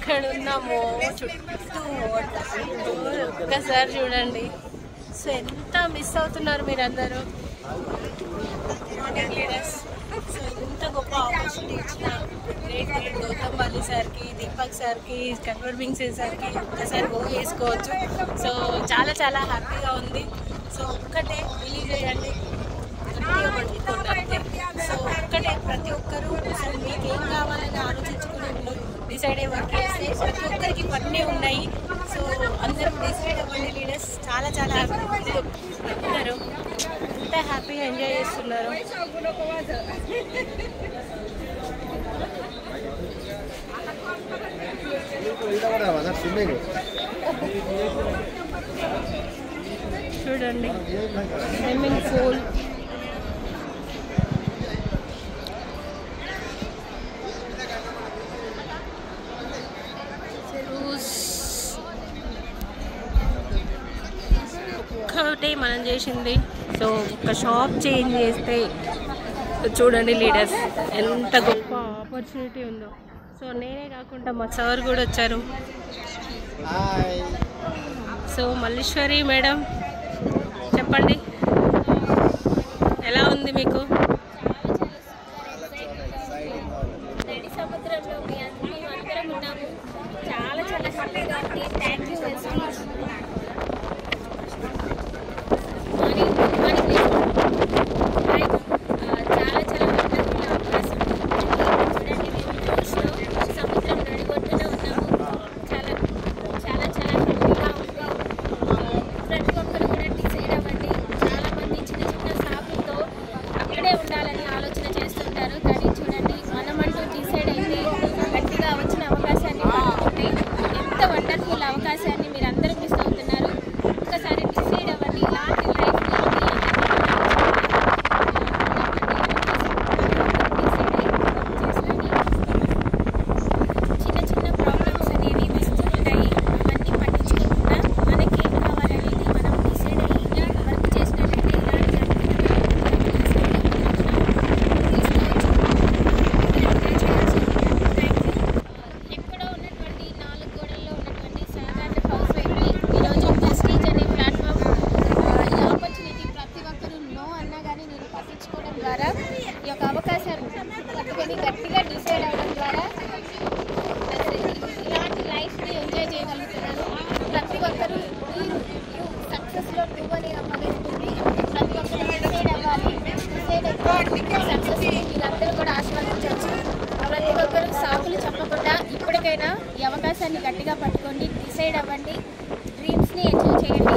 ఎక్కడ ఉన్నామో చుట్టూ ఒక్కసారి చూడండి. సో ఎంత మిస్ అవుతున్నారు మీరందరూ. సో ఇంత గొప్ప ఆపర్చునిటీ ఇచ్చిన గ్రేట్ గౌతమ్ బాలి సార్కి, దీపక్ సార్కి, కన్వర్బింగ్ సార్కి ఒక్కసారి గో వేసుకోవచ్చు. సో చాలా చాలా హ్యాపీగా ఉంది. సో ఒక్కటే బిలీవ్ చేయండి, సో ఒక్కటే ప్రతి ఒక్కరు అసలు మీకు ఏం కావాలని ఆలోచించుకుని డిసైడ్ అయ్యి వర్క్ చేస్తే ప్రతి ఒక్కరికి పన్నే ఉన్నాయి. సో అందరూ డిసైడ్ అవ్వండి లీడర్స్. చాలా చాలా హ్యాపీ అందరూ ఎంత హ్యాపీగా ఎంజాయ్ చేస్తున్నారు. చూడండి స్విమ్మింగ్ పూల్, ఒక్కటే మనం చేసింది. సో ఒక షాప్ చేంజ్ చేస్తే చూడండి లీడర్స్ ఎంత గొప్ప ఆపర్చునిటీ ఉందో. సో నేనే కాకుండా మా సార్ కూడా వచ్చారు. సో మల్లీశ్వరి మేడం చెప్పండి, ఎలా ఉంది మీకు? సముద్రంలో అందరం ఉన్నాము. చాలా చాలా హ్యాపీగా ఉంది. Thank you Vestige. చాలా చాలా వండర్ఫుల్ అవకాశం. చూడండి మేము సముద్రం నడిగొట్టున ఉన్నాము. చాలా చాలా చాలా హ్యాపీగా ఉంది. ప్రతి ఒక్కరు కూడా డిసైడ్ అవ్వండి. చాలామంది చిన్న చిన్న షాపులతో అక్కడే ఉండాలని ఆలోచన చేస్తుంటారు. కానీ చూడండి మనమంటూ డిసైడ్ అయితే గట్టిగా వచ్చిన అవకాశాన్ని పట్టుకుంటే ఎంత వండర్ఫుల్ అవకాశాన్ని మీరు అందరూ మిస్ అవుతున్నారు. ఒక్కసారి డిసైడ్ అవ్వండి. ఇలాంటి లైఫ్ చిన్న చిన్న ప్రాబ్లమ్స్ అనేవి వస్తుంటాయి. అవన్నీ పట్టించుకోకుండా మనకేం కావాలనేది మనం డిసైడ్ అయ్యి వర్క్ చేసినట్లయితే ఇలాంటి ఎక్కడో ఉన్నటువంటి 4 గోడల్లో ఉన్నటువంటి సాధారణ హౌస్ వైఫ్ని ఈరోజు ప్రెస్టీజ్ అనే ప్లాట్ఫామ్ ఈ ఆపర్చునిటీ ప్రతి ఒక్కరూ నో అన్నా కానీ నేను పట్టించుకోవడం ద్వారా ఈ యొక్క అవకాశాన్ని పట్టుకొని గట్టిగా డిసైడ్ అవ్వడం ద్వారా ఇలాంటి లైఫ్ని ఎంజాయ్ చేయగలుగుతున్నాను. ప్రతి ఒక్కరూ సక్సెస్లో టూ అనే అమ్మగలుగుతుంది. ప్రతి ఒక్కరు డిసైడ్ అవ్వాలి. డిసైడ్ అయితే సక్సెస్ని మీరందరూ కూడా ఆస్వాదించవచ్చు. ప్రతి ఒక్కరు సాకులు చెప్పకుండా ఇప్పటికైనా ఈ అవకాశాన్ని గట్టిగా పట్టుకోండి. డిసైడ్ అవ్వండి. డ్రీమ్స్ని ఎంజాయ్ చేయండి.